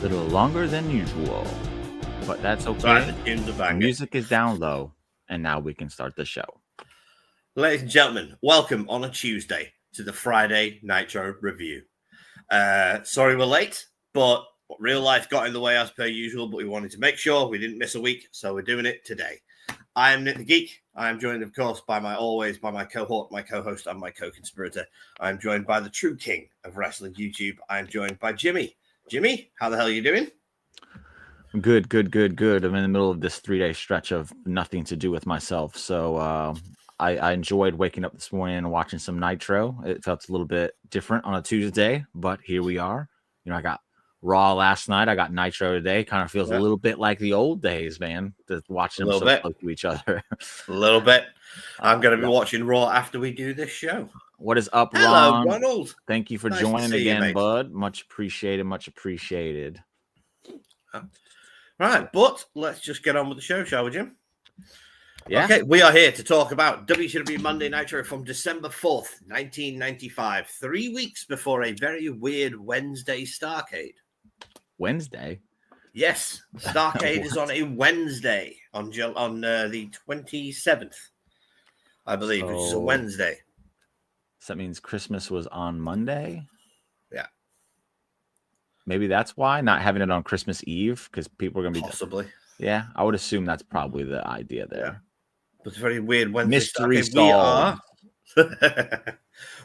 little longer than usual, but that's okay. Sorry, the tunes are The banging. music is down low, and now we can start the show. Ladies and gentlemen, welcome on a Tuesday to the Friday Nitro review. Sorry we're late, but real life got in the way as per usual, but we wanted to make sure we didn't miss a week, so we're doing it today. I am Nick the Geek. I am joined, of course, by my cohort, my co-host, and my co-conspirator. I am joined by the true king of wrestling YouTube. I am joined by Jimmy. Jimmy, how the hell are you doing? Good. I'm in the middle of this 3-day stretch of nothing to do with myself, so I enjoyed waking up this morning and watching some Nitro. It felt a little bit different on a Tuesday, but here we are. You know, I got Raw last night. I got Nitro today. Kind of feels a little bit like the old days, man. Just watching them so close to each other. A little bit. I'm going to be watching Raw after we do this show. What is up, Hello, Ron? Ronald. Thank you for joining again, bud. Much appreciated. Right, but let's just get on with the show, shall we, Jim? Yeah. Okay, we are here to talk about WCW Monday Nitro from December 4th, 1995, 3 weeks before a very weird Wednesday Starrcade. Wednesday? Yes, Starrcade is on a Wednesday on the 27th, I believe, which is a Wednesday. So that means Christmas was on Monday? Yeah. Maybe that's why, not having it on Christmas Eve, because people are going to be... Possibly. Yeah, I would assume that's probably the idea there. Yeah. But it's a very weird Wednesday. Mystery solved.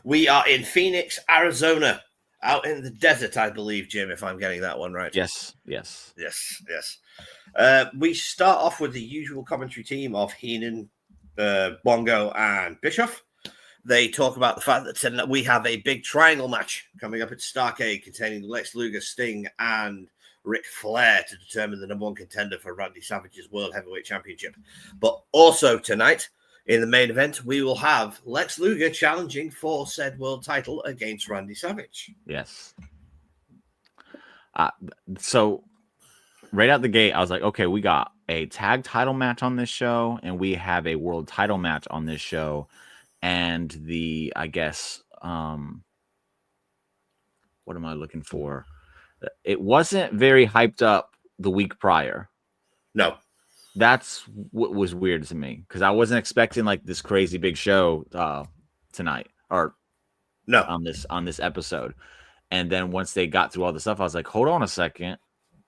We are in Phoenix, Arizona, out in the desert, I believe, Jim, if I'm getting that one right. Yes. We start off with the usual commentary team of Heenan, Bongo, and Bischoff. They talk about the fact that we have a big triangle match coming up at Starrcade containing Lex Luger, Sting, and Ric Flair to determine the number one contender for Randy Savage's World Heavyweight Championship. But also tonight, in the main event, we will have Lex Luger challenging for said world title against Randy Savage. Yes. So right out the gate, I was like, okay, we got a tag title match on this show, and we have a world title match on this show. And the, I guess, what am I looking for? It wasn't very hyped up the week prior. No. That's what was weird to me, because I wasn't expecting like this crazy big show tonight or no on this episode. And then once they got through all the stuff, I was like, hold on a second.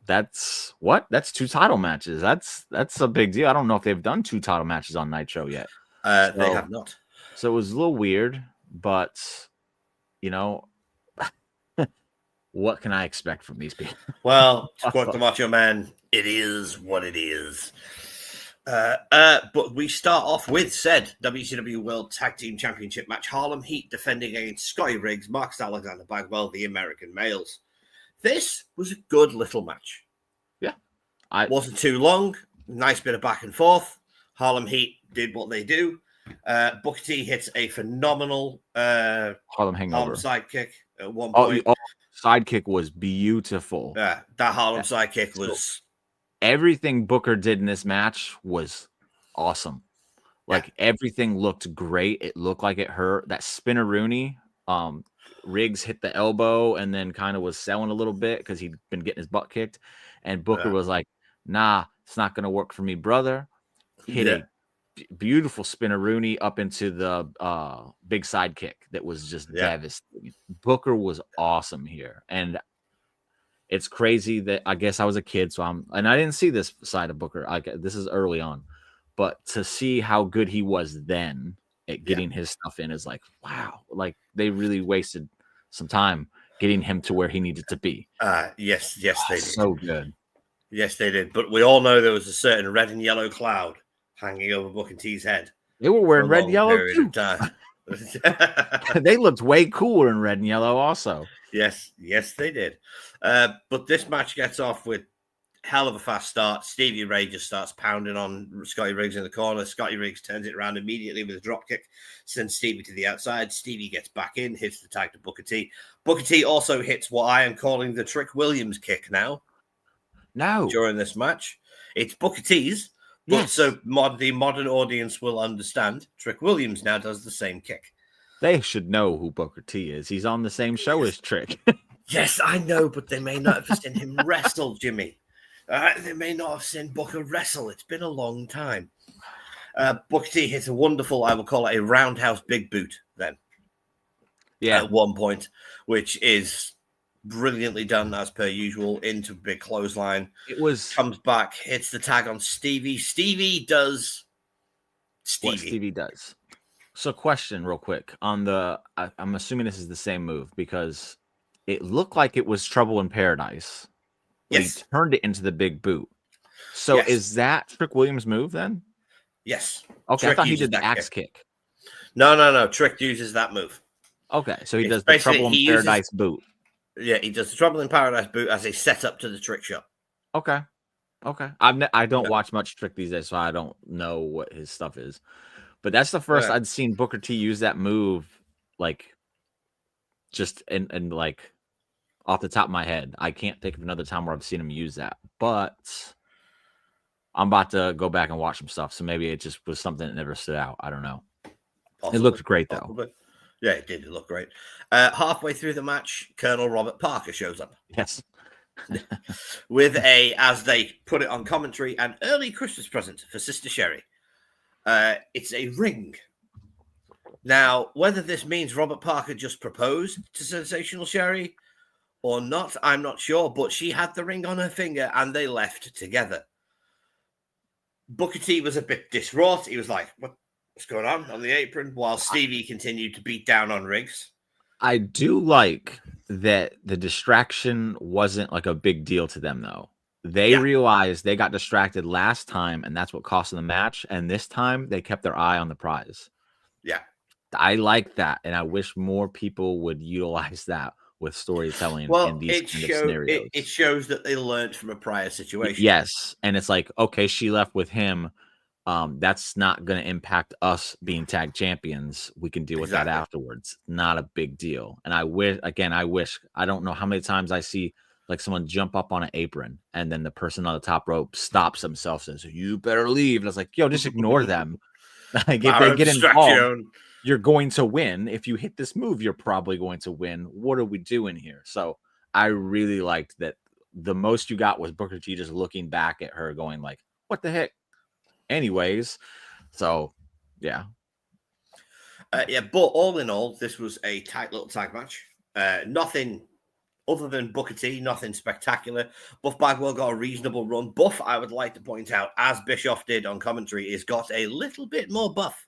That's 2 title matches. That's a big deal. I don't know if they've done 2 title matches on Nitro yet. They have not. So it was a little weird, but you know, what can I expect from these people? Well, to quote the Macho Man, it is what it is. But we start off with said WCW World Tag Team Championship match. Harlem Heat defending against Scotty Riggs, Marcus Alexander, Bagwell, the American Males. This was a good little match. Yeah. Wasn't too long. Nice bit of back and forth. Harlem Heat did what they do. Booker T hits a phenomenal Harlem Hangover sidekick at one point. Sidekick was beautiful. Yeah, that Harlem sidekick was... Everything Booker did in this match was awesome. Like, everything looked great. It looked like it hurt. That spinneroonie, Riggs hit the elbow and then kind of was selling a little bit because he'd been getting his butt kicked. And Booker was like, nah, it's not going to work for me, brother. Hit a beautiful spinneroonie up into the big sidekick that was just devastating. Booker was awesome here. And it's crazy that I guess I was a kid, and I didn't see this side of Booker. This is early on, but to see how good he was then at getting his stuff in is like, wow, like they really wasted some time getting him to where he needed to be. Yes, they did. So good. Yes, they did. But we all know there was a certain red and yellow cloud hanging over Booker T's head. They were wearing red and yellow too. They looked way cooler in red and yellow also. Yes, they did. But this match gets off with hell of a fast start. Stevie Ray just starts pounding on Scotty Riggs in the corner. Scotty Riggs turns it around immediately with a drop kick, sends Stevie to the outside. Stevie gets back in, hits the tag to Booker T. Booker T also hits what I am calling the Trick Williams kick now. No. During this match. It's Booker T's. But so the modern audience will understand. Trick Williams now does the same kick. They should know who Booker T is. He's on the same show as Trick. Yes, I know, but they may not have seen him wrestle, Jimmy. They may not have seen Booker wrestle. It's been a long time. Booker T hits a wonderful, I will call it a roundhouse big boot then. Yeah. At one point, which is brilliantly done as per usual into big clothesline. It was Comes back, hits the tag on Stevie. Stevie does what Stevie does. So question real quick on I'm assuming this is the same move because it looked like it was Trouble in Paradise. But Yes. he turned it into the big boot. So is that Trick Williams' move then? Yes. Okay, Trick I thought he did the axe kick. No. Trick uses that move. Okay, so he does the Trouble in Paradise boot. Yeah, he does the Trouble in Paradise boot as a setup to the trick shot. Okay. I don't watch much Trick these days, so I don't know what his stuff is. But that's the first I'd seen Booker T use that move, like, just and like off the top of my head. I can't think of another time where I've seen him use that. But I'm about to go back and watch some stuff, so maybe it just was something that never stood out. I don't know. Possibly. It looked great, though. Yeah, it did. It looked great. Halfway through the match, Colonel Robert Parker shows up. Yes. With as they put it on commentary, an early Christmas present for Sister Sherry. It's a ring. Now, whether this means Robert Parker just proposed to Sensational Sherry or not, I'm not sure, but she had the ring on her finger and they left together. Booker T was a bit distraught. He was like, what's going on the apron? While Stevie continued to beat down on Riggs. I do like that the distraction wasn't like a big deal to them, though. They realized they got distracted last time, and that's what cost them the match. And this time, they kept their eye on the prize. Yeah. I like that, and I wish more people would utilize that with storytelling in these kind of scenarios. It shows that they learned from a prior situation. Yes, and it's like, okay, she left with him. That's not going to impact us being tag champions. We can deal with that afterwards. Not a big deal. And I wish, I don't know how many times I see like someone jump up on an apron and then the person on the top rope stops themselves and says, "You better leave." And I was like, yo, just ignore them. Like if they get involved, you're going to win. If you hit this move, you're probably going to win. What are we doing here? So I really liked that. The most you got was Booker T just looking back at her going like, what the heck? Anyways, so yeah. But all in all, this was a tight little tag match. Nothing other than Booker T, nothing spectacular. Buff Bagwell got a reasonable run. Buff, I would like to point out, as Bischoff did on commentary, is got a little bit more buff.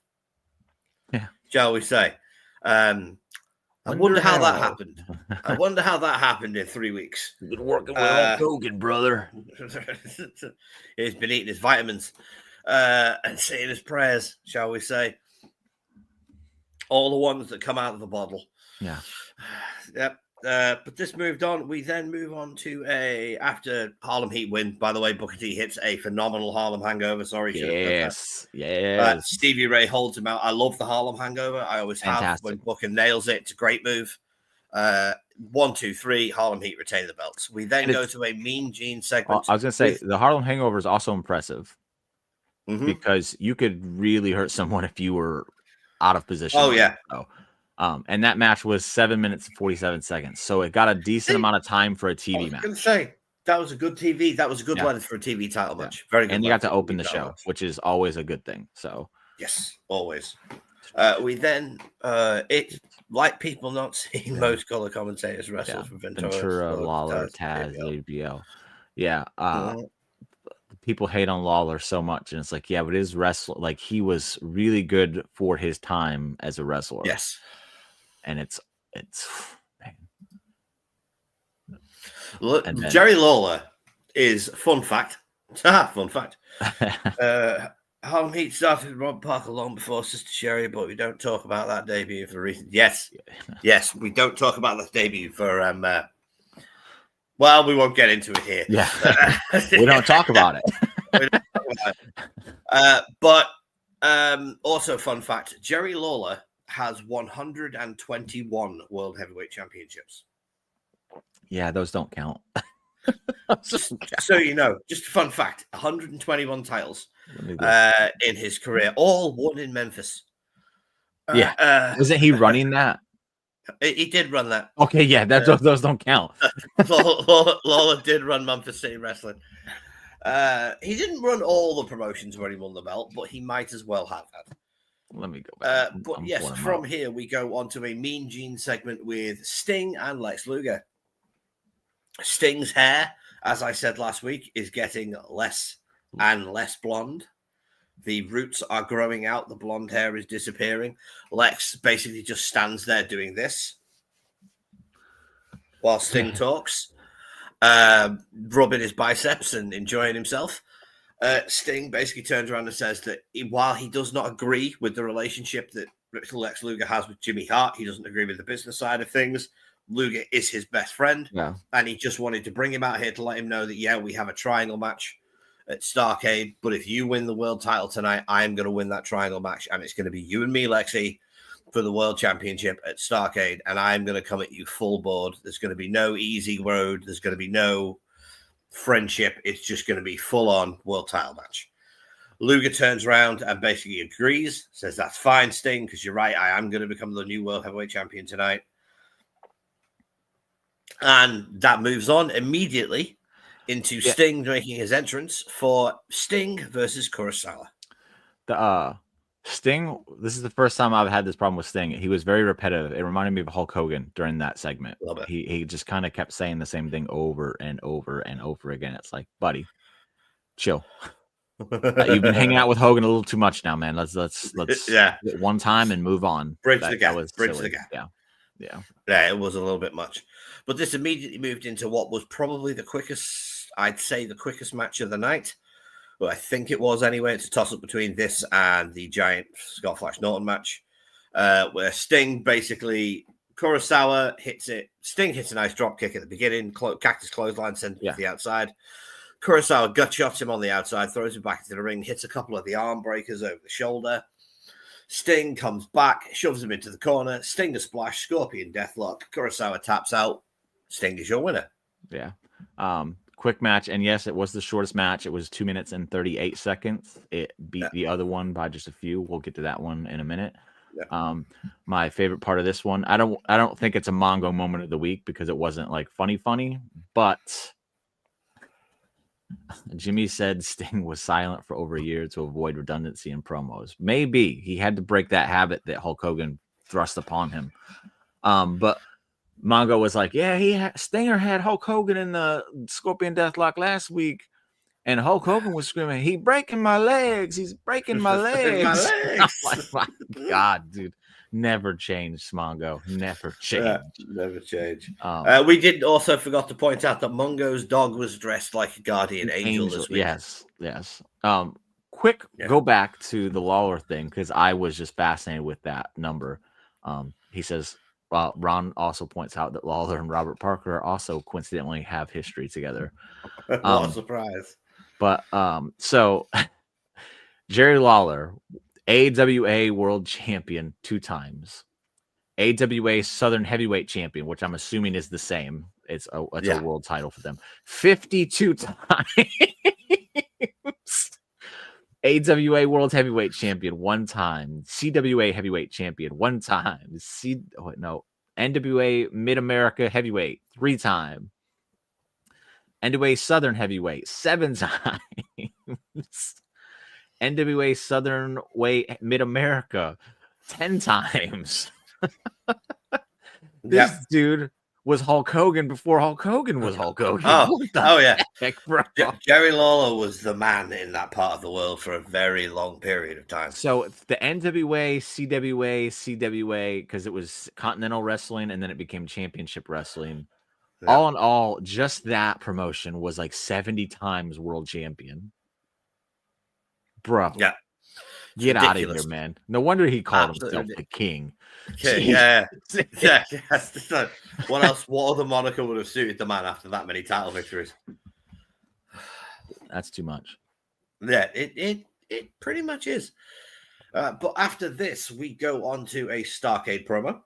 Yeah. Shall we say? I wonder how that happened. I wonder how that happened in 3 weeks. You've been working with Hulk Hogan, brother. He's been eating his vitamins and saying his prayers, shall we say. All the ones that come out of the bottle. Yeah. Yep. But this moved on. We then move on to after Harlem Heat win. By the way, Booker T hits a phenomenal Harlem Hangover. Sorry. Yes. Stevie Ray holds him out. I love the Harlem Hangover. I always have when Booker nails it. It's a great move. 1, 2, 3. Harlem Heat retain the belts. We then go to a Mean Gene segment. I was going to say the Harlem Hangover is also impressive because you could really hurt someone if you were out of position. Oh, yeah. And that match was 7 minutes and 47 seconds. So it got a decent amount of time for a TV match. I was going to say, that was a good TV. That was a good length for a TV title match. Very good. And you got to open the show, which is always a good thing. So yes, always. We then, it's like people not seeing most color commentators wrestle from Ventura, Lawler, Taz, JBL. Yeah. People hate on Lawler so much, and it's like, yeah, but his wrestler, like he was really good for his time as a wrestler. Yes. And it's look, Jerry Lawler is fun fact. Fun fact. Harlem Heat started with Rob Parker long before Sister Sherry, but we don't talk about that debut for reasons. Yes, we don't talk about that debut for well, we won't get into it here. Yeah, we don't talk about it. But also, fun fact: Jerry Lawler has 121 World Heavyweight Championships. Yeah, those don't count. So you know, just a fun fact: 121 titles in his career, all won in Memphis. Wasn't he running that? He did run that. Okay, yeah, those don't count. Lawler did run Memphis City Wrestling. He didn't run all the promotions where he won the belt, but he might as well have had. Let me go back. But yes, from here we go on to a Mean Gene segment with Sting and Lex Luger. Sting's hair, as I said last week, is getting less and less blonde. The roots are growing out. The blonde hair is disappearing. Lex basically just stands there doing this while Sting talks, rubbing his biceps and enjoying himself. Sting basically turns around and says that while he does not agree with the relationship that Lex Luger has with Jimmy Hart, he doesn't agree with the business side of things. Luger is his best friend, and he just wanted to bring him out here to let him know that, yeah, we have a triangle match at Starrcade, but if you win the world title tonight, I am going to win that triangle match, and it's going to be you and me, Lexi, for the world championship at Starrcade, and I'm going to come at you full board. There's going to be no easy road. There's going to be no friendship. It's just going to be full-on world title match. Luger turns around and basically agrees, says, that's fine, Sting, because you're right, I am going to become the new world heavyweight champion tonight. And that moves on immediately into Sting making his entrance for Sting versus Kurosawa. Sting, this is the first time I've had this problem with Sting. He was very repetitive. It reminded me of Hulk Hogan during that segment. He just kind of kept saying the same thing over and over and over again. It's like, buddy, chill. You've been hanging out with Hogan a little too much now, man. Let's get one time and move on. Bridge the gap. Yeah, it was a little bit much. But this immediately moved into what was probably the quickest match of the night. Well, I think it was anyway. It's a toss-up between this and the giant Scott Flash Norton match, where Sting basically, Kurosawa hits it. Sting hits a nice drop kick at the beginning, cactus clothesline, sends him to the outside. Kurosawa gut shots him on the outside, throws him back into the ring, hits a couple of the arm breakers over the shoulder. Sting comes back, shoves him into the corner. Sting a splash, Scorpion Deathlock. Kurosawa taps out. Sting is your winner. Yeah. Quick match. And yes, it was the shortest match. It was 2 minutes and 38 seconds. It beat the other one by just a few. We'll get to that one in a minute. Yeah. My favorite part of this one, I don't think it's a Mongo moment of the week because it wasn't like funny, but Jimmy said Sting was silent for over a year to avoid redundancy in promos. Maybe he had to break that habit that Hulk Hogan thrust upon him. But Mongo was like, yeah, Stinger had Hulk Hogan in the Scorpion Deathlock last week, and Hulk Hogan was screaming, "He's breaking my legs! He's breaking my legs!" Like, my God, dude, never change, Mongo. Never change. Never change. We did also forgot to point out that Mongo's dog was dressed like a guardian angel this week. Yes. Go back to the Lawler thing because I was just fascinated with that number. He says. Ron also points out that Lawler and Robert Parker also coincidentally have history together. What a surprise. But so Jerry Lawler, AWA World Champion 2 times, AWA Southern Heavyweight Champion, which I'm assuming is the same. It's a world title for them. 52 times. AWA World Heavyweight Champion 1 time, CWA Heavyweight Champion 1 time, NWA Mid-America Heavyweight 3 times, NWA Southern Heavyweight 7 times, NWA Southern Weight Mid-America 10 times. This dude was Hulk Hogan before Hulk Hogan was Hulk Hogan. Heck, bro. Jerry Lawler was the man in that part of the world for a very long period of time. So the NWA, CWA, because it was Continental Wrestling and then it became Championship Wrestling. Yeah. All in all, just that promotion was like 70 times world champion. Bro. Yeah. Get out of here, man. No wonder he called himself the king. Yeah. What else? What other moniker would have suited the man after that many title victories? That's too much. Yeah, it pretty much is. But after this, we go on to a Starrcade promo.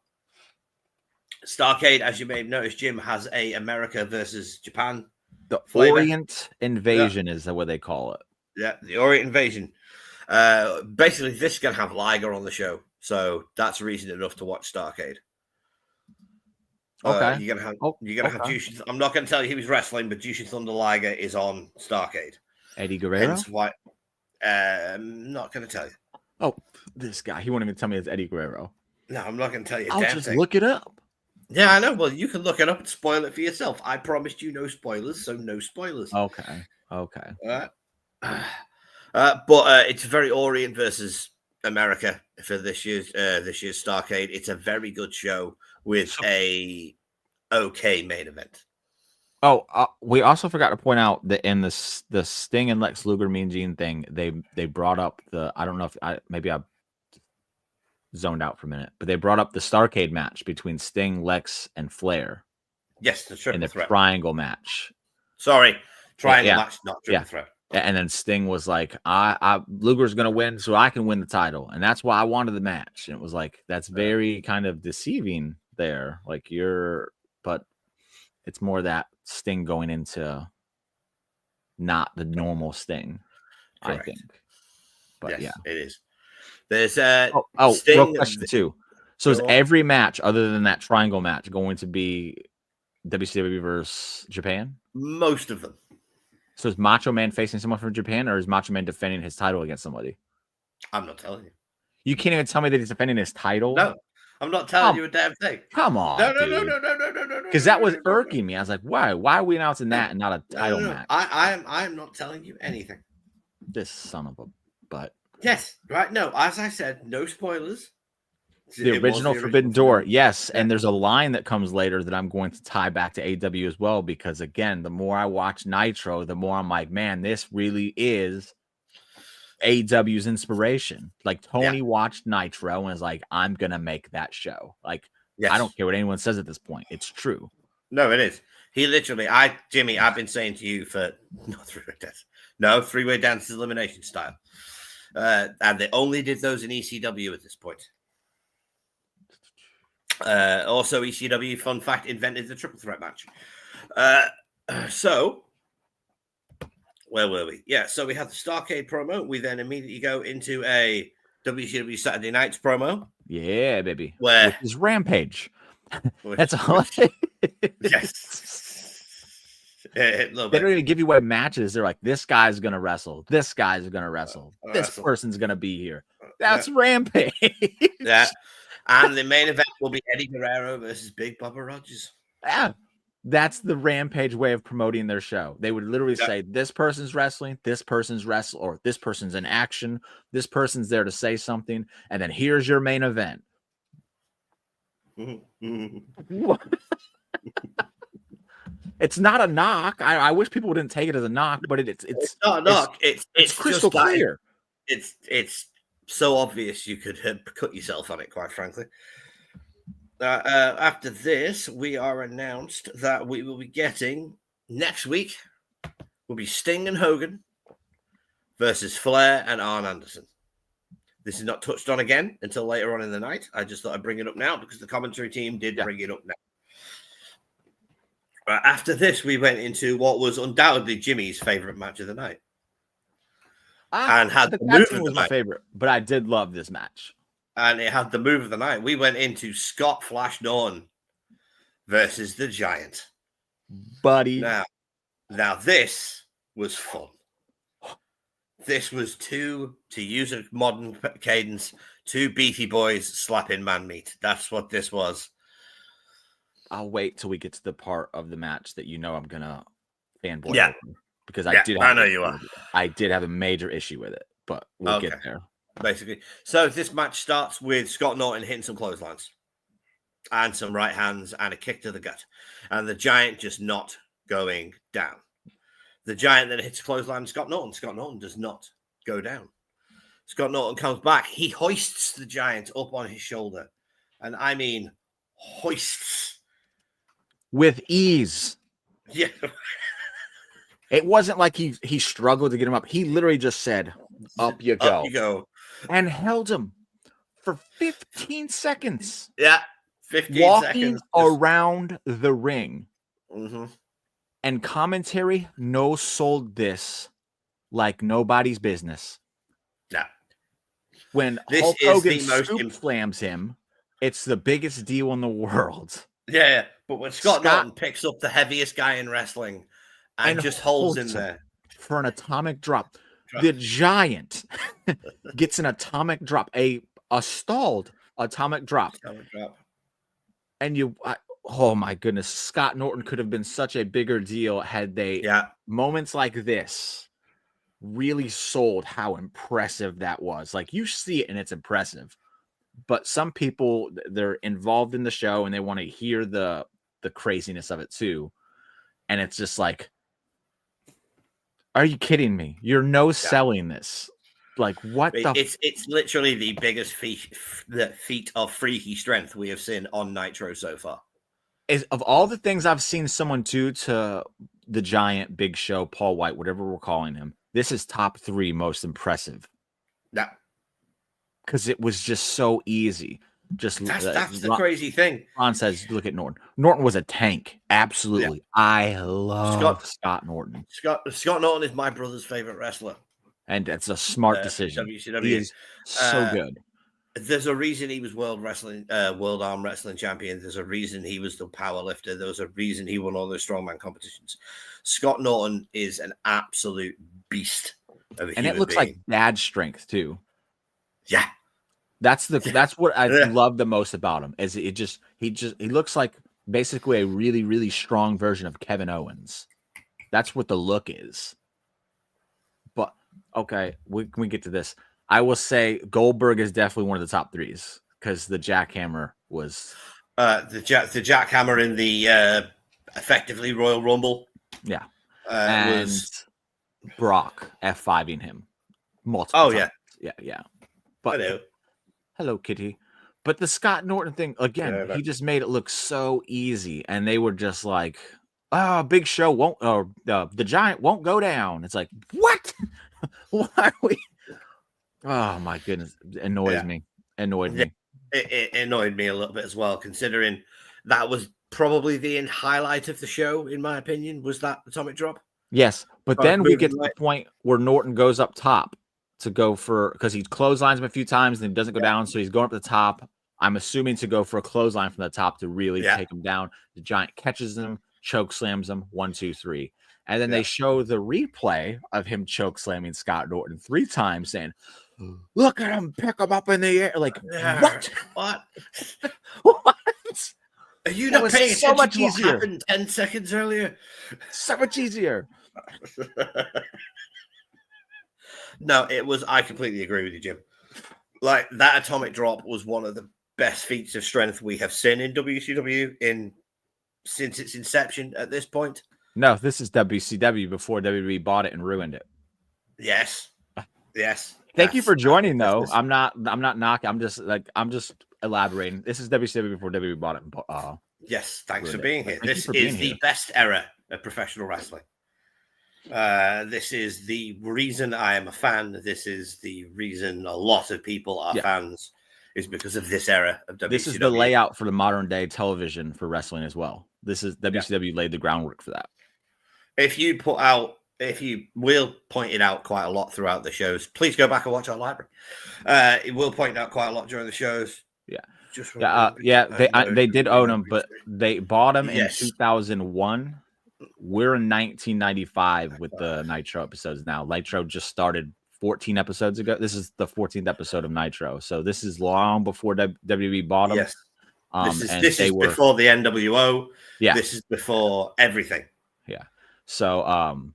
Starrcade, as you may have noticed, Jim has a America versus Japan. The flavor. Orient Invasion is what they call it. Yeah, the Orient Invasion. Basically, this is going to have Liger on the show. So that's reason enough to watch Starrcade. Okay. You're gonna have Okay. Jushin. I'm not gonna tell you he was wrestling, but Jushin Thunder Liger is on Starrcade. Eddie Guerrero? Hence why I'm not gonna tell you. Oh, this guy. He won't even tell me it's Eddie Guerrero. No, I'm not gonna tell you a I'll damn just thing. look it up. Yeah, I know. Well, you can look it up and spoil it for yourself. I promised you no spoilers, so no spoilers. Okay. But it's very Orient versus America for this year's Starrcade. It's a very good show with a okay main event. Oh, we also forgot to point out that in the Sting and Lex Luger Mean Gene thing, they brought up the, I don't know if I zoned out for a minute, but they brought up the Starrcade match between Sting, Lex, and Flair. Yes, the triple in the threat triangle match. Sorry, triangle match, not triple threat. And then Sting was like, Luger's gonna win, so I can win the title, and that's why I wanted the match. And it was like, that's very kind of deceiving there. Like but it's more that Sting going into not the normal Sting, correct. I think. But yes, yeah, it is. There's Sting, real question too. So is every match other than that triangle match going to be WCW versus Japan? Most of them. So is Macho Man facing someone from Japan, or is Macho Man defending his title against somebody? I'm not telling you. You can't even tell me that he's defending his title? No, I'm not telling you a damn thing. Come on, no. Because that was irking me. I was like, why? Why are we announcing that and not a title match? I am not telling you anything. This son of a butt. Yes, right. No, as I said, no spoilers. The original Forbidden Door, yes. Yeah. And there's a line that comes later that I'm going to tie back to AW as well, because again, the more I watch Nitro, the more I'm like, man, this really is AW's inspiration. Like Tony watched Nitro and was like, I'm gonna make that show. Like, I don't care what anyone says at this point. It's true. No, it is. He literally, Jimmy, I've been saying to you for three-way dance elimination style. And they only did those in ECW at this point. Also, ECW, fun fact, invented the triple threat match. So, where were we? Yeah, so we had the Starrcade promo. We then immediately go into a WCW Saturday Nights promo. Yeah, baby. Which is Rampage. That's all. Yes. They don't even give you away matches. They're like, this guy's gonna wrestle. This guy's gonna wrestle. This person's gonna be here. That's Rampage. Yeah. And the main event will be Eddie Guerrero versus Big Bubba Rogers. Yeah. That's the Rampage way of promoting their show. They would literally say, this person's wrestling, this person's or this person's in action, this person's there to say something, and then here's your main event. It's not a knock. I wish people wouldn't take it as a knock, but it's not a knock. It's crystal clear. It's so obvious you could cut yourself on it, quite frankly. After this, we are announced that we will be getting next week will be Sting and Hogan versus Flair and Arn Anderson. This is not touched on again until later on in the night. I just thought I'd bring it up now because the commentary team did bring it up now. After this, we went into what was undoubtedly Jimmy's favorite match of the night. And had the move was my favorite, but I did love this match. And it had the move of the night. We went into Scott Flash Norton versus the Giant. Buddy. Now this was fun. This was to use a modern cadence, two beefy boys slapping man meat. That's what this was. I'll wait till we get to the part of the match that I'm gonna fanboy over, because I know you are. I did have a major issue with it, but we'll get there. Basically, so this match starts with Scott Norton hitting some clotheslines and some right hands and a kick to the gut, and the Giant just not going down. The Giant then hits a clothesline to Scott Norton. Scott Norton does not go down. Scott Norton comes back. He hoists the Giant up on his shoulder, and I mean hoists. With ease. Yeah. It wasn't like he struggled to get him up. He literally just said, up you go. Up you go. And held him for 15 seconds. Yeah. 15 walking around the ring. Mm-hmm. And commentary sold this like nobody's business. Yeah. When Hulk Hogan scoop slams him, it's the biggest deal in the world. Yeah. But when Scott Norton picks up the heaviest guy in wrestling and just holds him there for an atomic drop, the Giant gets an atomic drop, a stalled atomic drop. And oh my goodness, Scott Norton could have been such a bigger deal had they moments like this really sold how impressive that was. Like, you see it and it's impressive, but some people, they're involved in the show and they want to hear the craziness of it too. And it's just like, are you kidding me? You're selling this. Like, what it's literally the biggest feat of freaky strength we have seen on Nitro so far. Is of all the things I've seen someone do to the Giant, Big Show, Paul White, whatever we're calling him, this is top 3 most impressive. Yeah. Because it was just so easy. Just that's the crazy thing. Ron says, look at Norton. Norton was a tank. Absolutely. Yeah. I love Scott Norton. Scott Norton is my brother's favorite wrestler. And that's a smart decision. WCW. He is so good. There's a reason he was world arm wrestling champion. There's a reason he was the power lifter. There was a reason he won all those strongman competitions. Scott Norton is an absolute beast of a and it looks being. Like bad strength too. Yeah. That's what I love the most about him. Is he looks like basically a really, really strong version of Kevin Owens. That's what the look is. But okay, we get to this. I will say Goldberg is definitely one of the top 3s because the jackhammer was the jackhammer in the effectively Royal Rumble. Yeah, and was Brock F5ing him multiple times. Yeah. But hello, Kitty. But the Scott Norton thing again, he just made it look so easy, and they were just like, "Oh, Big Show won't, or the Giant won't go down." It's like, what? Why are we? Oh my goodness, it annoyed me. It annoyed me a little bit as well, considering that was probably the highlight of the show, in my opinion, was that atomic drop. Yes, but then we get to the point where Norton goes up top to go for, because he clotheslines him a few times and he doesn't go down, so he's going up the top. I'm assuming to go for a clothesline from the top to really take him down. The Giant catches him, choke slams him, 1, 2, 3. And then they show the replay of him choke slamming Scott Norton 3 times, saying, "Look at him pick him up in the air." Like, what? What? What? Are you not paying attention to what happened 10 seconds earlier? So much easier. No, it was. I completely agree with you, Jim. Like, that atomic drop was one of the best feats of strength we have seen in WCW since its inception at this point. No, this is WCW before WWE bought it and ruined it. Yes. Thank you for joining, though. I'm not knocking. I'm just elaborating. This is WCW before WWE bought it. Yes, thanks for being here. This is the best era of professional wrestling. This is the reason I am a fan. This is the reason a lot of people are fans, is because of this era of WCW. This is the layout for the modern day television for wrestling as well. This is WCW laid the groundwork for that. We'll point it out quite a lot throughout the shows. Please go back and watch our library. It will point out quite a lot during the shows. They did own them, but they bought them in 2001. We're in 1995 with the Nitro episodes now. Nitro just started 14 episodes ago. This is the 14th episode of Nitro, so this is long before WWE bought them. Yes, this is before the NWO. Yeah, this is before everything. Yeah. So,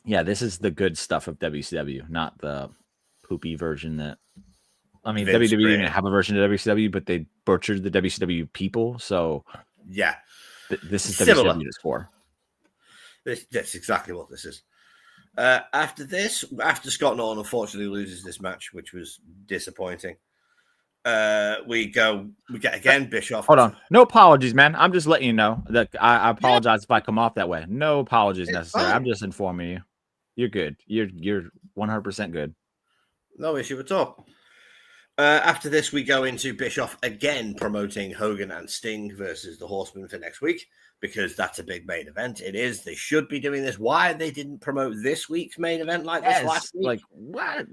this is the good stuff of WCW, not the poopy version that. I mean, WWE didn't have a version of WCW, but they butchered the WCW people. So, this is WCW is for. That's exactly what this is. After Scott Norton unfortunately loses this match, which was disappointing. We get again Bischoff. Hold on, no apologies, man. I'm just letting you know that I apologize if I come off that way. No apologies necessary. I'm just informing you. You're good. You're 100% good. No issue at all. After this, we go into Bischoff again promoting Hogan and Sting versus the Horsemen for next week. because that's a big main event. It is. They should be doing this. Why they didn't promote this week's main event like this last week? Like, what?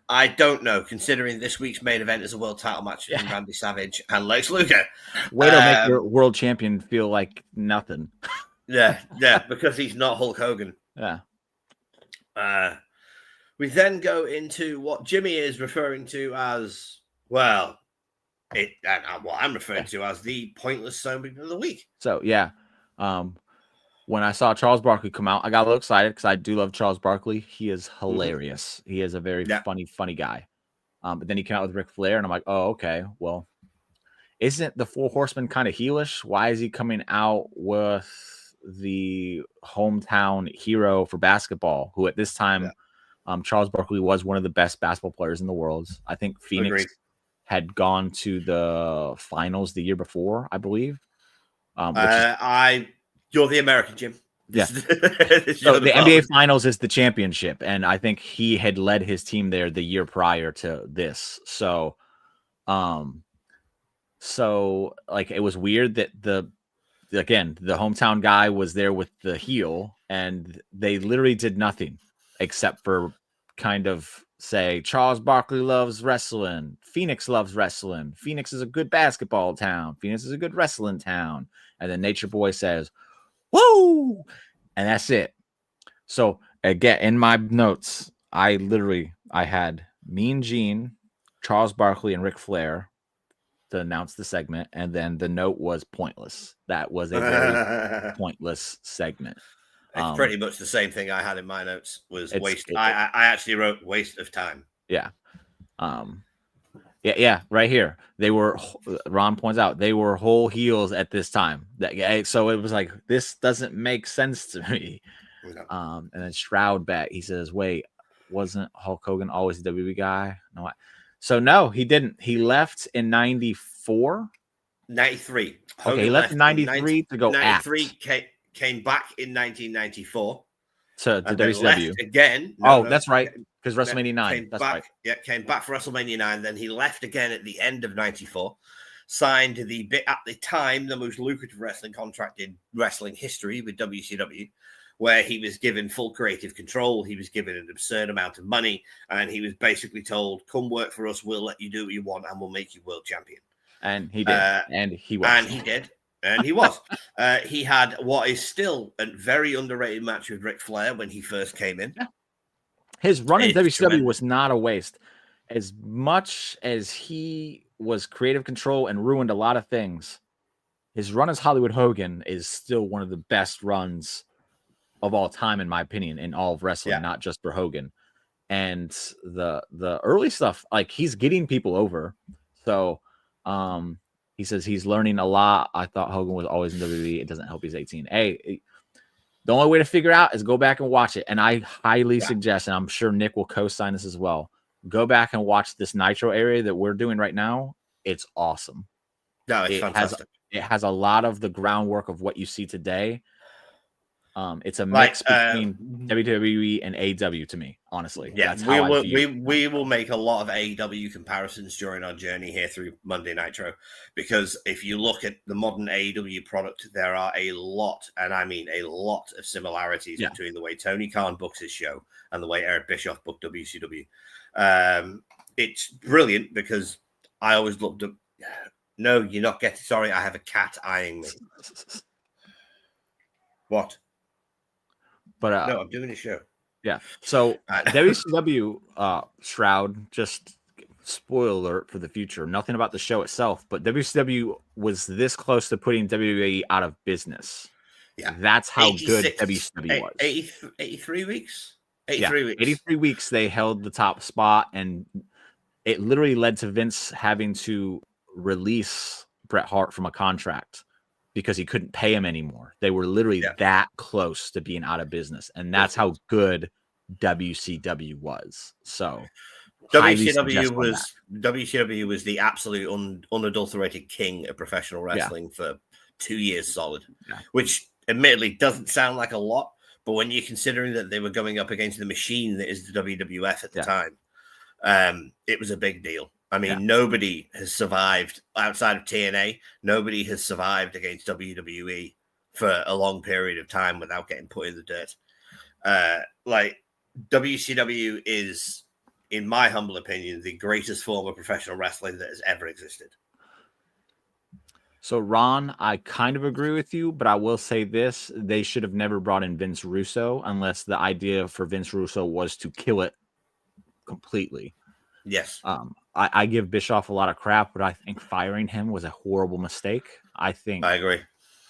I don't know, considering this week's main event is a world title match between Randy Savage and Lex Luger. Way to make your world champion feel like nothing. Yeah, because he's not Hulk Hogan. Yeah. We then go into what Jimmy is referring to as, well, what I'm referring to as the pointless segment of the week. So, yeah. When I saw Charles Barkley come out, I got a little excited because I do love Charles Barkley. He is hilarious. He is a very funny guy. But then he came out with Ric Flair, and I'm like, oh, okay. Well, isn't the Four Horsemen kind of heelish? Why is he coming out with the hometown hero for basketball, who at this time, Charles Barkley was one of the best basketball players in the world. I think Phoenix had gone to the finals the year before, I believe. You're the American, Jim. Yeah. So the NBA Finals is the championship, and I think he had led his team there the year prior to this. So, like, it was weird that the hometown guy was there with the heel, and they literally did nothing except for kind of say Charles Barkley loves wrestling, Phoenix loves wrestling, Phoenix is a good basketball town, Phoenix is a good wrestling town, and then Nature Boy says, "Woo!" and that's it. So again, in my notes, I had Mean Gene, Charles Barkley, and Ric Flair to announce the segment, and then the note was pointless. That was a very pointless segment. It's pretty much the same thing I had in my notes. Was waste. I actually wrote waste of time. Yeah. Yeah. Right here, they were. Ron points out they were whole heels at this time. So it was like, this doesn't make sense to me. No. And then Shroud back. He says, "Wait, wasn't Hulk Hogan always the WWE guy?" No. So no, he didn't. He left in 94. 93. Okay, he left in 93 to go 93 came back in 1994 to WCW again. That's right, because WrestleMania 9. That's right. Yeah, came back for WrestleMania 9. Then he left again at the end of 94. Signed at the time the most lucrative wrestling contract in wrestling history with WCW, where he was given full creative control. He was given an absurd amount of money, and he was basically told, "Come work for us. We'll let you do what you want, and we'll make you world champion." And he did. And he was. And he did. And he was. He had what is still a very underrated match with Ric Flair when he first came in. Yeah. His run in WCW was not a waste. As much as he was creative control and ruined a lot of things, his run as Hollywood Hogan is still one of the best runs of all time, in my opinion, in all of wrestling, not just for Hogan. And the early stuff, like, he's getting people over. So, he says he's learning a lot. I thought Hogan was always in WWE. It doesn't help he's 18. Hey, the only way to figure out is go back and watch it. And I highly suggest, and I'm sure Nick will co-sign this as well, go back and watch this Nitro area that we're doing right now. It's awesome. No, it's fantastic. It has a lot of the groundwork of what you see today. It's a mix between WWE and AEW to me, honestly. Yeah, we will make a lot of AEW comparisons during our journey here through Monday Nitro, because if you look at the modern AEW product, there are a lot, and I mean a lot, of similarities between the way Tony Khan books his show and the way Eric Bischoff booked WCW. It's brilliant because I always looked at. No, you're not getting. Sorry, I have a cat eyeing me. What? But no, I'm doing a show. Yeah. So WCW Shroud, just spoiler alert for the future. Nothing about the show itself, but WCW was this close to putting WWE out of business. Yeah. That's how good WCW was. 83 weeks? 83 weeks. 83 weeks they held the top spot, and it literally led to Vince having to release Bret Hart from a contract because he couldn't pay him anymore. They were literally that close to being out of business. And that's how good WCW was. So WCW was the absolute unadulterated king of professional wrestling for 2 years solid, which admittedly doesn't sound like a lot, but when you're considering that they were going up against the machine that is the WWF at the time, it was a big deal. I mean, nobody has survived outside of TNA. Nobody has survived against WWE for a long period of time without getting put in the dirt. Like WCW is, in my humble opinion, the greatest form of professional wrestling that has ever existed. So, Ron, I kind of agree with you, but I will say this. They should have never brought in Vince Russo unless the idea for Vince Russo was to kill it completely. Yes. I give Bischoff a lot of crap, but I think firing him was a horrible mistake. I think I agree.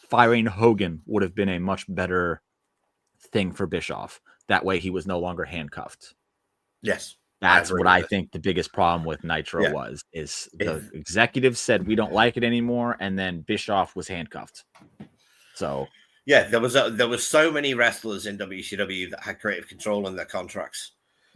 Firing Hogan would have been a much better thing for Bischoff. That way he was no longer handcuffed. Yes. That's what I think the biggest problem with Nitro is the executives said we don't like it anymore, and then Bischoff was handcuffed. So yeah, there was so many wrestlers in WCW that had creative control in their contracts.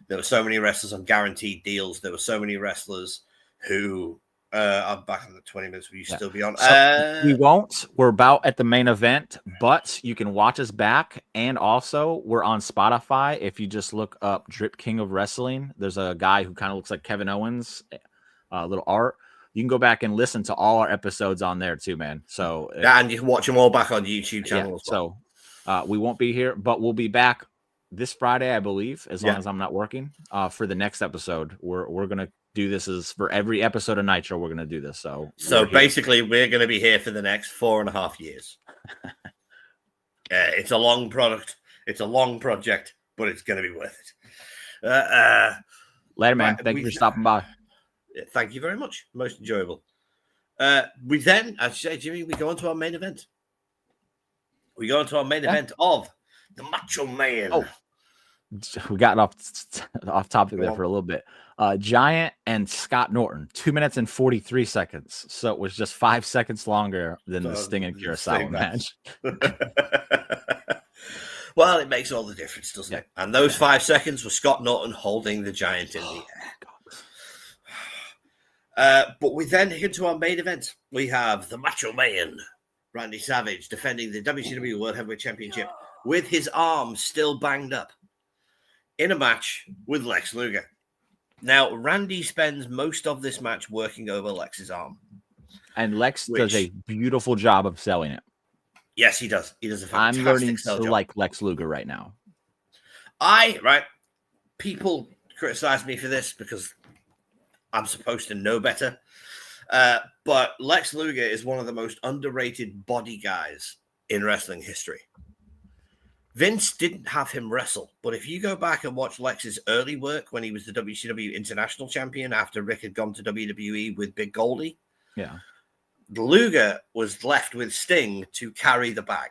There were so many wrestlers on guaranteed deals. There were so many wrestlers who I'm back in the 20 minutes. Will you still be on? So we won't. We're about at the main event, but you can watch us back. And also, we're on Spotify. If you just look up Drip King of Wrestling, there's a guy who kind of looks like Kevin Owens, little art. You can go back and listen to all our episodes on there too, man. So and you can watch them all back on YouTube channel as well. So we won't be here, but we'll be back this Friday, I believe, as long as I'm not working, for the next episode. We're gonna do this as for every episode of Nitro. We're gonna do this. So basically, we're gonna be here for the next 4.5 years. It's a long product. It's a long project, but it's gonna be worth it. Later, man. Thank you for stopping by. Thank you very much. Most enjoyable. We then, as you say, Jimmy, we go on to our main event. We go on to our main event of the Macho Man. Oh, we got off topic there for a little bit. Giant and Scott Norton, 2 minutes and 43 seconds. So it was just 5 seconds longer than the Sting and Kurosawa match. Well, it makes all the difference, doesn't it? And those 5 seconds were Scott Norton holding the Giant in the air. But we then get to our main event. We have the Macho Man, Randy Savage, defending the WCW World Heavyweight Championship with his arm still banged up in a match with Lex Luger. Now, Randy spends most of this match working over Lex's arm. And Lex does a beautiful job of selling it. Yes, he does. He does a fantastic I'm learning to job. like Lex Luger right now. People criticize me for this because I'm supposed to know better. But Lex Luger is one of the most underrated body guys in wrestling history. Vince didn't have him wrestle, but if you go back and watch Lex's early work when he was the WCW International Champion after Rick had gone to WWE with Big Goldie, Luger was left with Sting to carry the bag.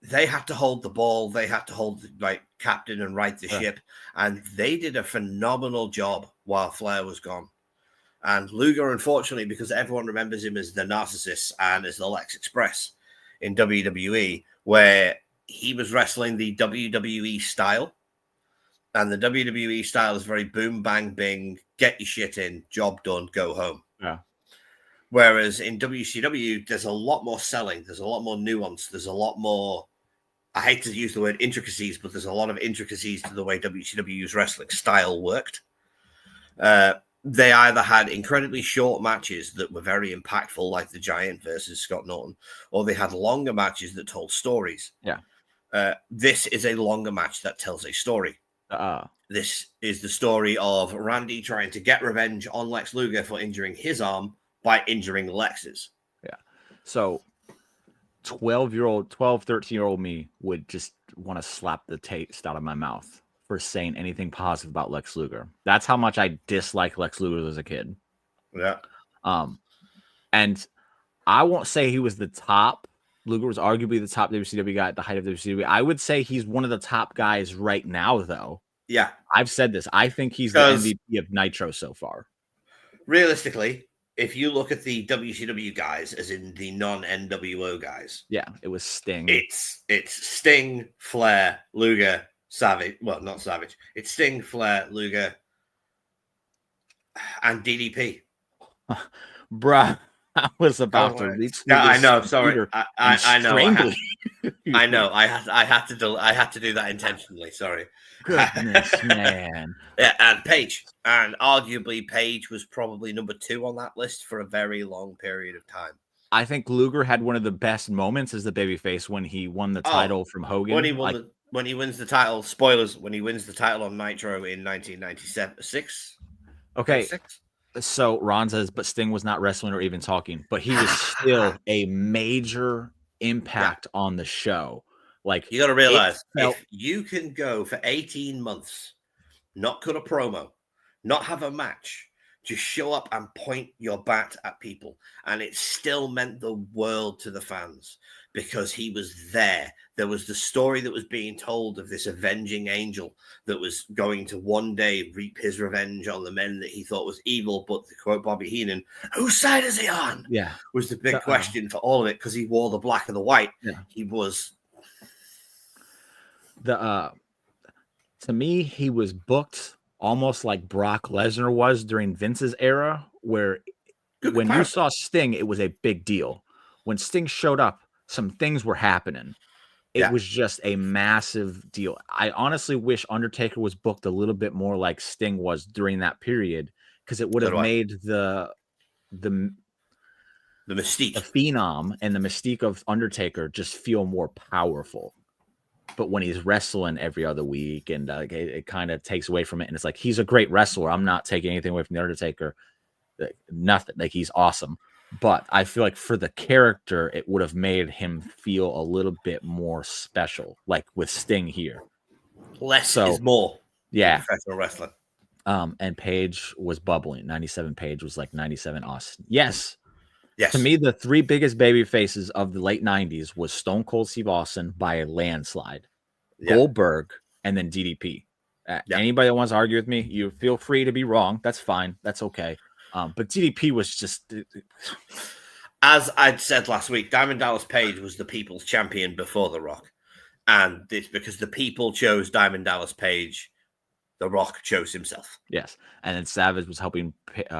They had to hold the ball. They had to hold the captain and right the ship, and they did a phenomenal job while Flair was gone. And Luger, unfortunately, because everyone remembers him as the Narcissist and as the Lex Express in WWE, where he was wrestling the WWE style. And the WWE style is very boom, bang, bing, get your shit in, job done, go home. Yeah. Whereas in WCW, there's a lot more selling. There's a lot more nuance. There's a lot more, I hate to use the word intricacies, but there's a lot of intricacies to the way WCW's wrestling style worked. They either had incredibly short matches that were very impactful, like the Giant versus Scott Norton, or they had longer matches that told stories. Yeah. This is a longer match that tells a story. This is the story of Randy trying to get revenge on Lex Luger for injuring his arm by injuring Lex's. Yeah. So 13-year-old me would just want to slap the taste out of my mouth for saying anything positive about Lex Luger. That's how much I dislike Lex Luger as a kid. Yeah. And I won't say he was the top. Luger was arguably the top WCW guy at the height of WCW. I would say he's one of the top guys right now, though. Yeah. I've said this. I think he's the MVP of Nitro so far. Realistically, if you look at the WCW guys, as in the non-NWO guys. Yeah, it was Sting. It's Sting, Flair, Luger, Savage. Well, not Savage. It's Sting, Flair, Luger, and DDP. Bruh, I was about to reach. I know. Sorry, I know. I know. I had to do that intentionally. Sorry. Goodness, man. Yeah, and Paige, and arguably Paige was probably number 2 on that list for a very long period of time. I think Luger had one of the best moments as the babyface when he won the Oh, title from Hogan. when he wins the title, spoilers, when he wins the title on Nitro in 1996. Okay, so Ron says, but Sting was not wrestling or even talking, but he was still a major impact on the show. Like, you got to realize, felt... if you can go for 18 months, not cut a promo, not have a match, just show up and point your bat at people, and it still meant the world to the fans because he was there. There was the story that was being told of this avenging angel that was going to one day reap his revenge on the men that he thought was evil. But to quote Bobby Heenan, whose side is he on? Yeah, was the big question for all of it, because he wore the black and the white. Yeah, he was to me, he was booked almost like Brock Lesnar was during Vince's era, where when you saw Sting, it was a big deal. When Sting showed up, some things were happening. It was just a massive deal. I honestly wish Undertaker was booked a little bit more like Sting was during that period, because it would have made the mystique, the phenom and the mystique of Undertaker just feel more powerful. But when he's wrestling every other week, and it kind of takes away from it, and it's like, he's a great wrestler. I'm not taking anything away from the Undertaker. Nothing. Like, he's awesome. But I feel like for the character, it would have made him feel a little bit more special, like with Sting here. Less is more. Yeah. Professional wrestling. And Page was bubbling. 97 Page was like 97 Austin. Yes. Yes. To me, the three biggest baby faces of the late 90s was Stone Cold Steve Austin by a landslide, Goldberg, and then DDP. Anybody that wants to argue with me, you feel free to be wrong. That's fine. That's okay. But DDP was just... As I'd said last week, Diamond Dallas Page was the people's champion before The Rock. And it's because the people chose Diamond Dallas Page. The Rock chose himself. Yes. And then Savage was helping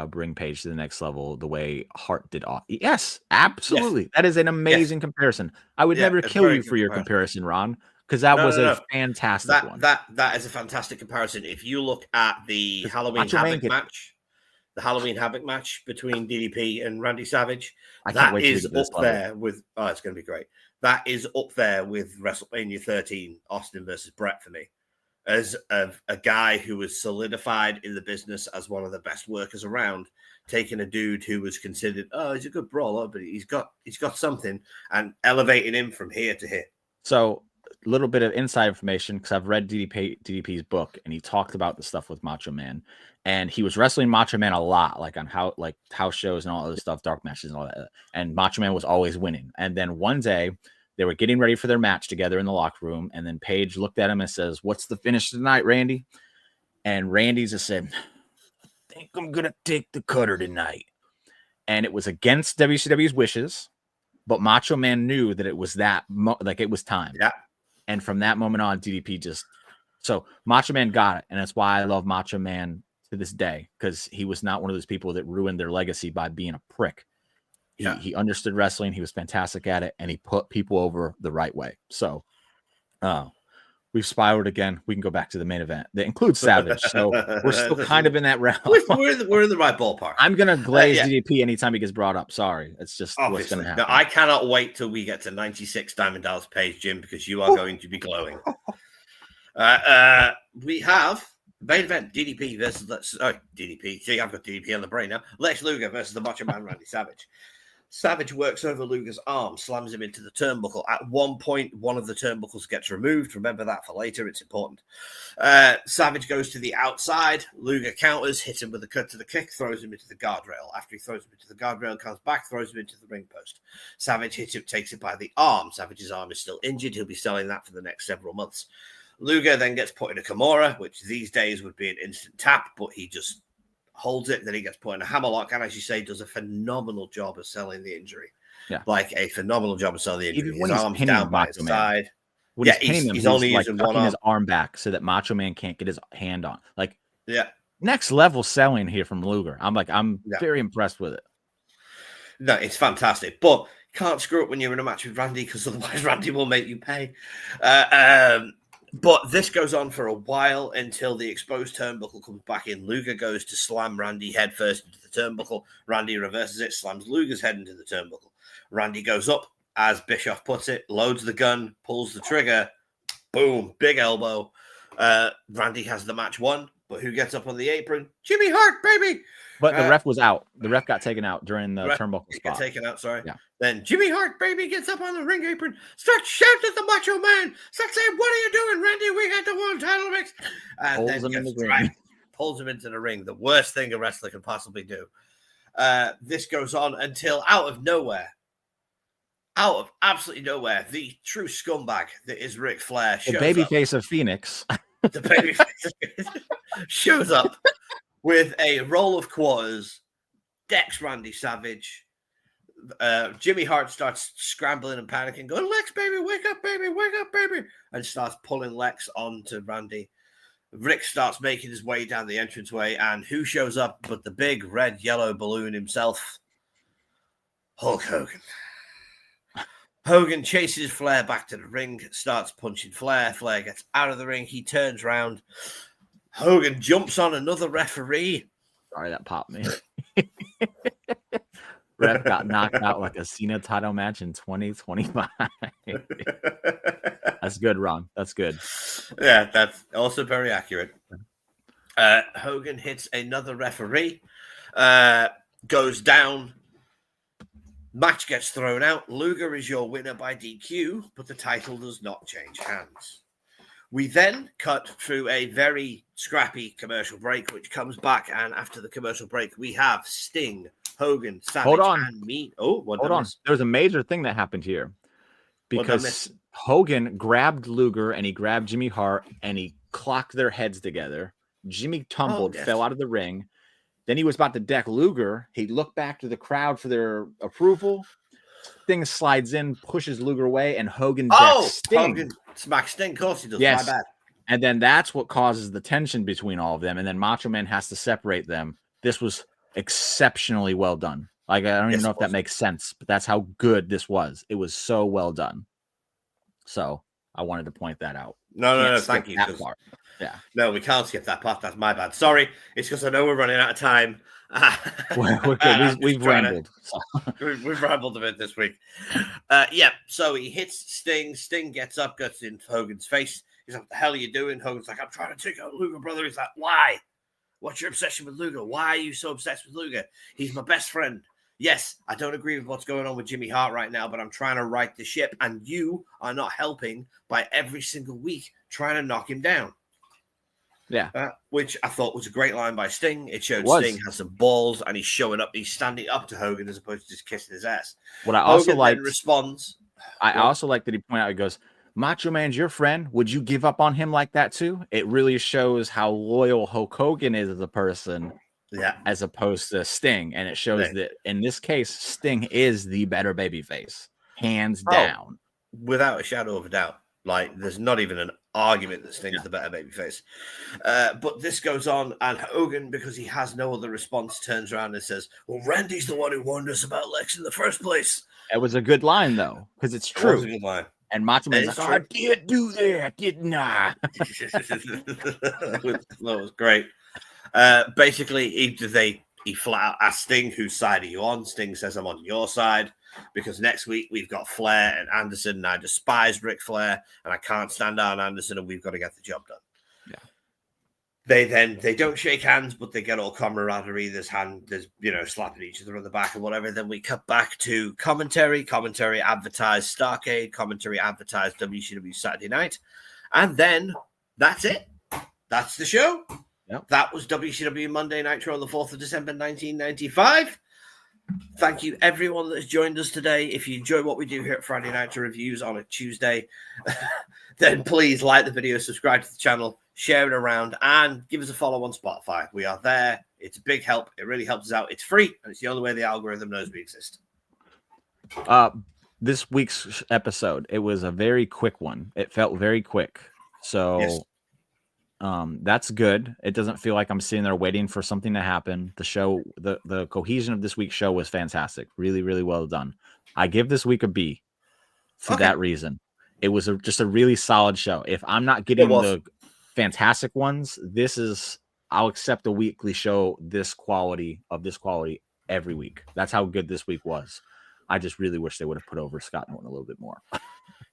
bring Page to the next level the way Hart did. Yes, absolutely. Yes. That is an amazing comparison. I would never kill you for your comparison, Ron, because that was a fantastic one. That is a fantastic comparison. If you look at the Halloween Havoc match, the Halloween Havoc match between DDP and Randy Savage, that is up there with... Oh, it's going to be great. That is up there with WrestleMania 13, Austin versus Brett for me. As a guy who was solidified in the business as one of the best workers around, taking a dude who was considered, he's a good brawler, but he's got something, and elevating him from here to here. So, a little bit of inside information, because I've read DDP's book, and he talked about the stuff with Macho Man, and he was wrestling Macho Man a lot, like on house shows and all other stuff, dark matches and all that. And Macho Man was always winning. And then one day, they were getting ready for their match together in the locker room. And then Page looked at him and says, "What's the finish tonight, Randy?" And Randy just said, "I think I'm going to take the cutter tonight." And it was against WCW's wishes, but Macho Man knew that it was it was time. Yeah. And from that moment on, DDP so Macho Man got it. And that's why I love Macho Man to this day, because he was not one of those people that ruined their legacy by being a prick. He understood wrestling. He was fantastic at it, and he put people over the right way. So we've spiraled again. We can go back to the main event that includes Savage. So we're still kind of in that realm. We're in the right ballpark. I'm going to glaze DDP anytime he gets brought up. Sorry. It's just what's going to happen. No, I cannot wait till we get to 96 Diamond Dallas Page, Jim, because you are going to be glowing. We have the main event, DDP versus... DDP. See, I've got DDP on the brain now. Lex Luger versus the Macho Man Randy Savage. Savage works over Luger's arm, slams him into the turnbuckle. At one point, one of the turnbuckles gets removed. Remember that for later. It's important. Savage goes to the outside. Luger counters, hits him with a cut to the kick, throws him into the guardrail. After he throws him into the guardrail, comes back, throws him into the ring post. Savage hits him, takes it by the arm. Savage's arm is still injured. He'll be selling that for the next several months. Luger then gets put in a Kimura, which these days would be an instant tap, but he just holds it, then he gets put in a hammerlock, and as you say, does a phenomenal job of selling the injury. Yeah. Like a phenomenal job of selling the injury. Even when his arm's down by his side. When he's only using one arm. His arm back so that Macho Man can't get his hand on. Like, yeah. Next level selling here from Luger. I'm very impressed with it. No, it's fantastic. But can't screw up when you're in a match with Randy, because otherwise Randy will make you pay. But this goes on for a while until the exposed turnbuckle comes back in. Luger goes to slam Randy head first into the turnbuckle. Randy reverses it, slams Luger's head into the turnbuckle. Randy goes up, as Bischoff puts it, loads the gun, pulls the trigger, boom, big elbow. Randy has the match won, but who gets up on the apron? Jimmy Hart, baby. But the ref was out. The ref got taken out during the turnbuckle spot. Taken out, sorry. Yeah. Then Jimmy Hart, baby, gets up on the ring apron, starts shouting at the Macho Man, starts saying, "What are you doing, Randy? We had the one title mix." And Pulls then him in gets the ring. pulls him into the ring. The worst thing a wrestler can possibly do. This goes on until out of absolutely nowhere, the true scumbag that is Ric Flair shows the babyface of Phoenix. The babyface shows up with a roll of quarters, decks Randy Savage. Jimmy Hart starts scrambling and panicking, going, "Lex, baby, wake up, baby," and starts pulling Lex onto Randy. Rick starts making his way down the entranceway, and who shows up but the big red yellow balloon himself, Hulk Hogan. Hogan chases Flair back to the ring, starts punching Flair. Flair gets out of the ring. He turns around. Hogan jumps on another referee. Sorry, that popped me. Ref got knocked out like a Cena title match in 2025. That's good, Ron. That's good. Yeah, that's also very accurate. Hogan hits another referee, goes down. Match gets thrown out. Luger is your winner by DQ, but the title does not change hands. We then cut through a very scrappy commercial break, which comes back, and after the commercial break, we have Sting, Hogan, Savage, and me. Oh, hold on. There's a major thing that happened here because Hogan grabbed Luger and he grabbed Jimmy Hart and he clocked their heads together. Jimmy tumbled, fell out of the ring. Then he was about to deck Luger. He looked back to the crowd for their approval. Sting slides in, pushes Luger away, and Hogan decks Sting. Hogan smacks Sting. Of course he does. Yes. My bad. And then that's what causes the tension between all of them. And then Macho Man has to separate them. This was exceptionally well done. Like, I don't even know if that makes sense, but that's how good this was. It was so well done. So I wanted to point that out. No, thank you. That part. Yeah. No, we can't skip that part. That's my bad. Sorry. It's because I know we're running out of time. We're good. We've rambled. We've rambled a bit this week. So he hits Sting. Sting gets up, gets in Hogan's face. He's like, "What the hell are you doing?" Hogan's like, "I'm trying to take out Luger, brother." He's like, "Why? What's your obsession with Luger? Why are you so obsessed with Luger? He's my best friend. Yes, I don't agree with what's going on with Jimmy Hart right now, but I'm trying to right the ship, and you are not helping by every single week trying to knock him down." Yeah. Which I thought was a great line by Sting. It showed Sting has some balls and he's showing up. He's standing up to Hogan as opposed to just kissing his ass. What I also Hogan like responds. I also like that he pointed out, he goes, "Macho Man's your friend. Would you give up on him like that too?" It really shows how loyal Hulk Hogan is as a person, as opposed to Sting. And it shows that in this case, Sting is the better babyface, hands down, without a shadow of a doubt. Like, there's not even an argument that Sting's the better babyface. But this goes on, and Hogan, because he has no other response, turns around and says, "Well, Randy's the one who warned us about Lex in the first place." It was a good line, though, because it's true. It was a good line. And Macho Man's like, "I can't do that, didn't I?" That was great. Basically, he flat out asks Sting, "Whose side are you on?" Sting says, "I'm on your side." Because next week we've got Flair and Anderson, and I despise Ric Flair, and I can't stand Arn Anderson, and we've got to get the job done. Yeah. They don't shake hands, but they get all camaraderie. There's slapping each other on the back and whatever. Then we cut back to commentary. Commentary advertised Starrcade. Commentary advertised WCW Saturday Night, and then that's it. That's the show. Yep. That was WCW Monday Nitro on the 4th of December, 1995. Thank you, everyone that has joined us today. If you enjoy what we do here at Friday Night Reviews on a Tuesday, then please like the video, subscribe to the channel, share it around, and give us a follow on Spotify. We are there. It's a big help. It really helps us out. It's free, and it's the only way the algorithm knows we exist. This week's episode, it was a very quick one. It felt very quick. So that's good. It doesn't feel like I'm sitting there waiting for something to happen. The show, the cohesion of this week's show was fantastic. Really, really well done. I give this week a B for that reason. It was just a really solid show. If I'm not getting the fantastic ones, I'll accept a weekly show this quality every week. That's how good this week was. I just really wish they would have put over Scott Norton a little bit more.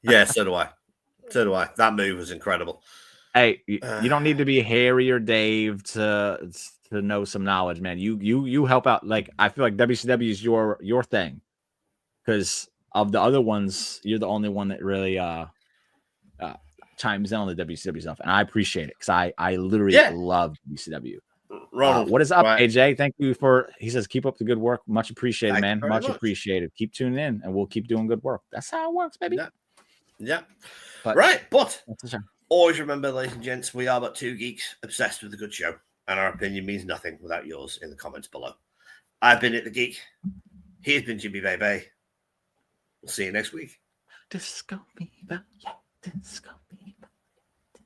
Yeah, so do I. So do I. That move was incredible. Hey, you don't need to be Harry or Dave to know some knowledge, man. You help out. Like, I feel like WCW is your thing, because of the other ones, you're the only one that really chimes in on the WCW stuff, and I appreciate it, because I literally love WCW. Ronald, what is up, right. AJ? Thank you he says, keep up the good work. Much appreciated, Thank man. you very Much much. appreciated. Keep tuning in, and we'll keep doing good work. That's how it works, baby. Yeah. But that's a shame. Always remember, ladies and gents, we are but two geeks obsessed with a good show, and our opinion means nothing without yours in the comments below. I've been at the Geek. He's been Jimmy Bebe. We'll see you next week. Disco Fever, yeah, Disco